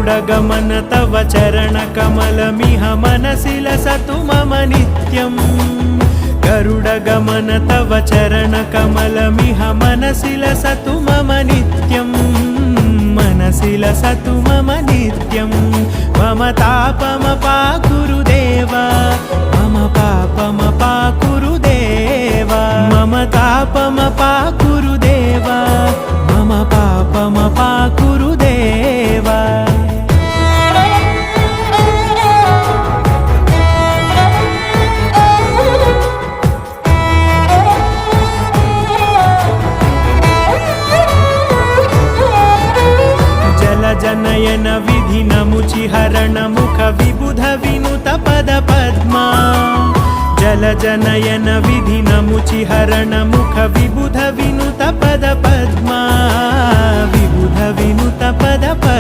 गरुडगमन तव चरणकमलमिह मनसि लसतु मम नित्यम् गरुडगमन तव चरणकमलमिह मनसि लसतु मम नित्यम् मनसि लसतु मम नित्यं मम तापमपाकुरु देवा मम पापमपाकुरु देवा मम तापमपाकुरु देवा मम पापमपाकुरु देवा जनयन विधि नमुचिहरण मुख विबुध विनुत पद पद्मा जल जनयन विधि नमुचिहरण मुख विबुध विनुत पद पद्मा विबुध विनुत पद पद्मा।